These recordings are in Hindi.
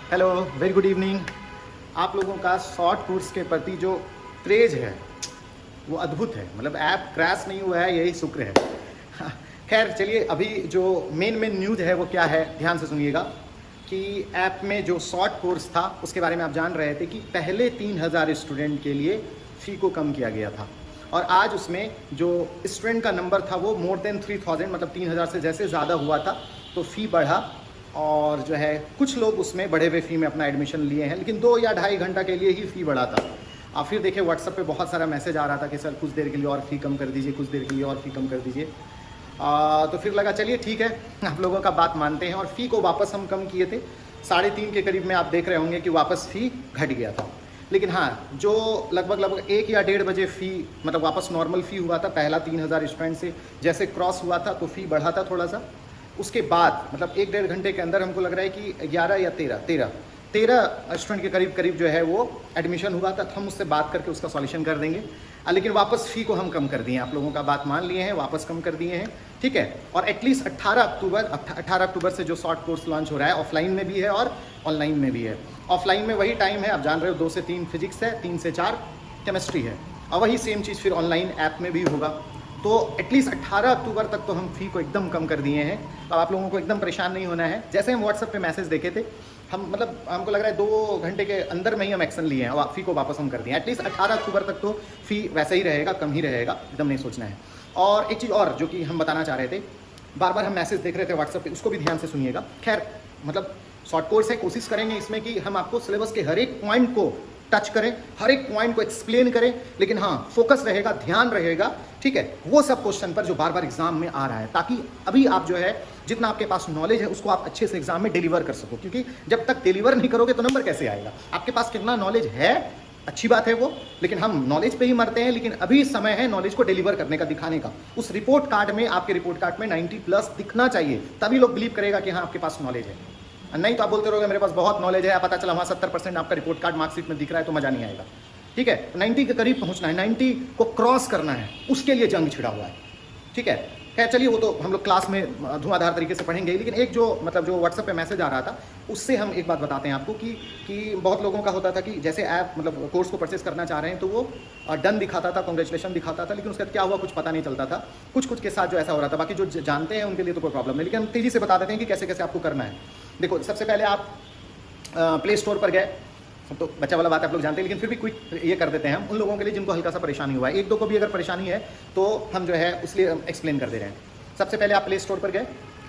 Hello, very good evening. आप लोगों का शॉर्ट कोर्स के प्रति जो क्रेज है वो अद्भुत है। मतलब ऐप क्रैश नहीं हुआ है, यही शुक्र है। खैर चलिए, अभी जो मेन न्यूज़ है वो क्या है, ध्यान से सुनिएगा कि ऐप में जो शॉर्ट कोर्स था उसके बारे में आप जान रहे थे कि पहले 3000 स्टूडेंट के लिए फ़ी को कम किया गया था और आज उसमें जो स्टूडेंट का नंबर था वो मोर देन 3000, मतलब 3000 से जैसे ज़्यादा हुआ था तो फ़ी बढ़ा और जो है कुछ लोग उसमें बढ़े हुए फ़ी में अपना एडमिशन लिए हैं, लेकिन 2 या ढाई घंटा के लिए ही फ़ी बढ़ा था। और फिर देखिए व्हाट्सएप पे बहुत सारा मैसेज आ रहा था कि सर कुछ देर के लिए और फ़ी कम कर दीजिए, कुछ देर के लिए और फ़ी कम कर दीजिए। तो फिर लगा चलिए ठीक है, आप लोगों का बात मानते हैं और फ़ी को वापस हम कम किए थे। 3.5 के करीब में आप देख रहे होंगे कि वापस फ़ी घट गया था। लेकिन हाँ, जो लगभग 1 या 1.5 बजे फ़ी मतलब वापस नॉर्मल फ़ी हुआ था। पहला 3000 स्टूडेंट से जैसे क्रॉस हुआ था तो फ़ी बढ़ा था थोड़ा सा। उसके बाद मतलब 1-1.5 घंटे के अंदर हमको लग रहा है कि 11 या 13 स्टूडेंट के करीब जो है वो एडमिशन हुआ था। हम उससे बात करके उसका सॉल्यूशन कर देंगे। लेकिन वापस फ़ी को हम कम कर दिए हैं, आप लोगों का बात मान लिए हैं, वापस कम कर दिए हैं, ठीक है। और एटलीस्ट 18 अक्टूबर से जो शॉर्ट कोर्स लॉन्च हो रहा है, ऑफलाइन में भी है और ऑनलाइन में भी है। ऑफलाइन में वही टाइम है, आप जान रहे हो, 2 से 3 फिजिक्स है, 3 से 4 केमिस्ट्री है, और वही सेम चीज़ फिर ऑनलाइन ऐप में भी होगा। तो एटलीस्ट 18 अक्टूबर तक तो हम फ़ी को एकदम कम कर दिए हैं। अब आप लोगों को एकदम परेशान नहीं होना है। जैसे हम व्हाट्सएप पे मैसेज देखे थे, हम मतलब हमको लग रहा है 2 घंटे के अंदर में ही हम एक्शन लिए हैं और फ़ी को वापस हम कर दिए। एटलीस्ट 18 अक्टूबर तक तो फ़ी वैसा ही रहेगा, कम ही रहेगा, एकदम नहीं सोचना है। और एक चीज़ और जो कि हम बताना चाह रहे थे, बार बार हम मैसेज देख रहे थे व्हाट्सएप पे, उसको भी ध्यान से सुनिएगा। खैर मतलब शॉर्ट कोर्स है, कोशिश करेंगे इसमें कि हम आपको सिलेबस के हर एक पॉइंट को टच करें, हर एक पॉइंट को एक्सप्लेन करें, लेकिन हाँ फोकस रहेगा, ध्यान रहेगा, ठीक है, वो सब क्वेश्चन पर जो बार बार एग्जाम में आ रहा है, ताकि अभी आप जो है जितना आपके पास नॉलेज है उसको आप अच्छे से एग्जाम में डिलीवर कर सको। क्योंकि जब तक डिलीवर नहीं करोगे तो नंबर कैसे आएगा। आपके पास कितना नॉलेज है अच्छी बात है वो, लेकिन हम नॉलेज पे ही मरते हैं। लेकिन अभी समय है नॉलेज को डिलीवर करने का, दिखाने का। उस रिपोर्ट कार्ड में, आपके रिपोर्ट कार्ड में 90+ दिखना चाहिए, तभी लोग बिलीव करेगा कि हाँ आपके पास नॉलेज है। नहीं तो आप बोलते रहोगे मेरे पास बहुत नॉलेज है, पता चला वहाँ 70% आपका रिपोर्ट कार्ड मार्कशीट में दिख रहा है, तो मज़ा नहीं आएगा, ठीक है। 90 के करीब पहुँचना है, 90 को क्रॉस करना है, उसके लिए जंग छिड़ा हुआ है, ठीक है। खैर चलिए, वो तो हम लोग क्लास में धुआंधार तरीके से पढ़ेंगे। लेकिन एक जो व्हाट्सएप पे मैसेज आ रहा था, उससे हम एक बात बताते हैं आपको कि बहुत लोगों का होता था कि जैसे ऐप मतलब कोर्स को परचेस करना चाह रहे हैं तो वो डन दिखाता था, कांग्रेचुलेशन दिखाता था, लेकिन उसका क्या हुआ कुछ पता नहीं चलता था। कुछ के साथ जो ऐसा हो रहा था, बाकी जो जानते हैं उनके लिए तो कोई प्रॉब्लम नहीं। लेकिन हम तेज़ी से बता देते हैं कि कैसे कैसे आपको करना है। देखो, सबसे पहले आप प्ले स्टोर पर गए, तो बच्चा वाला बात आप लोग जानते हैं, लेकिन फिर भी क्विक ये कर देते हैं हम उन लोगों के लिए जिनको हल्का सा परेशानी हुआ है। 1-2 को भी अगर परेशानी है तो हम जो है उसलिए एक्सप्लेन कर दे रहे हैं। सबसे पहले आप प्ले स्टोर पर गए,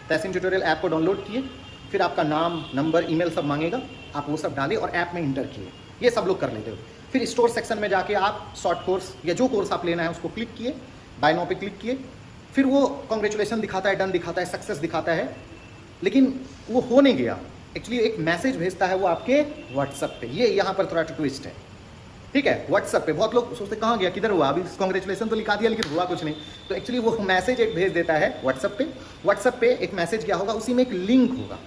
तहसीन ट्यूटोरियल ऐप को डाउनलोड किए, फिर आपका नाम, नंबर, ईमेल सब मांगेगा, आप वो सब डालें और ऐप में इंटर किए। ये सब लोग कर लेते हो। फिर स्टोर सेक्शन में जाके आप शॉर्ट कोर्स या जो कोर्स आप लेना है उसको क्लिक किए, बाय नाउ पे क्लिक किए। फिर वो कांग्रेचुलेशन दिखाता है, डन दिखाता है, सक्सेस दिखाता है, लेकिन वो हो नहीं गया। एक्चुअली एक मैसेज भेजता है वो आपके व्हाट्सएप पे। ये यहाँ पर थोड़ा ट्विस्ट है, ठीक है। व्हाट्सएप पे बहुत लोग सोचते कहाँ गया, किधर हुआ, अभी कांग्रेचुलेशन तो लिखा दिया लेकिन हुआ कुछ नहीं। तो एक्चुअली वो मैसेज एक भेज देता है व्हाट्सएप पे। व्हाट्सएप पे एक मैसेज क्या होगा, उसी में एक लिंक होगा,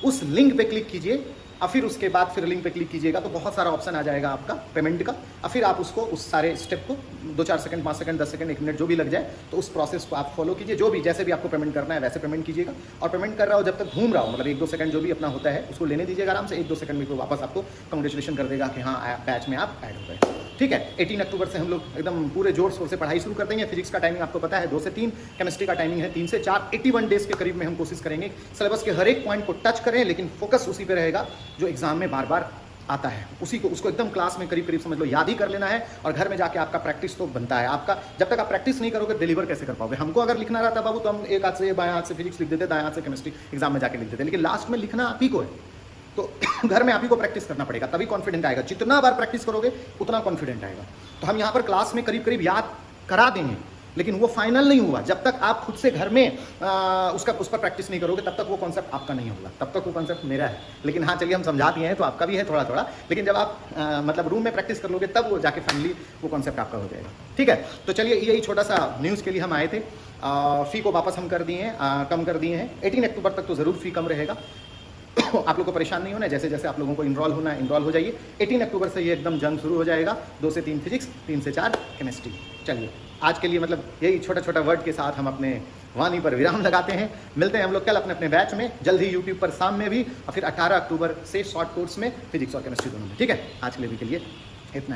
उस लिंक पे क्लिक कीजिए और फिर उसके बाद फिर लिंक पे क्लिक कीजिएगा तो बहुत सारा ऑप्शन आ जाएगा आपका पेमेंट का। और फिर आप उसको उस सारे स्टेप को 2-4 सेकंड, 5 सेकंड, 10 सेकंड, 1 मिनट जो भी लग जाए, तो उस प्रोसेस को आप फॉलो कीजिए। जो भी जैसे भी आपको पेमेंट करना है वैसे पेमेंट कीजिएगा। और पेमेंट कर रहा हो जब तक घूम रहा हो, मतलब 1-2 सेकंड जो भी अपना होता है उसको लेने दीजिएगा आराम से। 1-2 सेकंड में फिर वापस आपको कांग्रेचुलेशन कर देगा कि हाँ बैच में आप ऐड हो गए, ठीक है। 18 अक्टूबर से हम लोग एकदम पूरे जोर शोर से पढ़ाई शुरू कर देंगे। फिजिक्स का टाइमिंग आपको पता है 2 से 3, केमिस्ट्री का टाइमिंग है 3 से 4। 81 डेज के करीब में हम कोशिश करेंगे सिलेबस के हर एक पॉइंट को टच करें, लेकिन फोकस उसी पे रहेगा जो एग्जाम में बार बार आता है। उसको एकदम क्लास में करीब समझ लो, याद ही कर लेना है। और घर में जाके आपका प्रैक्टिस तो बनता है आपका। जब तक आप प्रैक्टिस नहीं करोगे डिलीवर कैसे कर पाओगे। हमको अगर लिखना रहता बाबू तो हम एक हाथ से बाएं हाथ से फिजिक्स लिख देते, दाएं हाथ से केमिस्ट्री एग्जाम में जाके लिख देते, लेकिन लास्ट में लिखना आप ही को है। तो घर में आप ही को प्रैक्टिस करना पड़ेगा, तभी कॉन्फिडेंट आएगा। जितना बार प्रैक्टिस करोगे उतना कॉन्फिडेंट आएगा। तो हम यहाँ पर क्लास में करीब याद करा देंगे, लेकिन वो फाइनल नहीं हुआ। जब तक आप खुद से घर में उस पर प्रैक्टिस नहीं करोगे तब तक वो कॉन्सेप्ट आपका नहीं होगा, तब तक वो कॉन्सेप्ट मेरा है। लेकिन हाँ चलिए, हम समझा दिए हैं तो आपका भी है थोड़ा। लेकिन जब आप मतलब रूम में प्रैक्टिस कर लोगे तब वो जाके फाइनली वो कॉन्सेप्ट आपका हो जाएगा, ठीक है। तो चलिए, यही छोटा सा न्यूज़ के लिए हम आए थे। फ़ी को वापस हम कर दिए हैं, कम कर दिए हैं। 18 अक्टूबर तक तो ज़रूर फ़ी कम रहेगा। आप लोग को परेशान नहीं होना है, जैसे जैसे आप लोगों को इनरोल होना है इनरोल हो जाइए। 18 अक्टूबर से ये एकदम जंग शुरू हो जाएगा। 2 से 3 फिजिक्स, 3 से 4 केमिस्ट्री। चलिए, आज के लिए मतलब यही छोटा वर्ड के साथ हम अपने वाणी पर विराम लगाते हैं। मिलते हैं हम लोग कल अपने अपने बैच में, जल्द ही यूट्यूब पर शाम में भी, और फिर 18 अक्टूबर से शॉर्ट कोर्स में फिजिक्स और केमिस्ट्री दोनों में। ठीक है, आज के लिए भी के लिए इतना ही।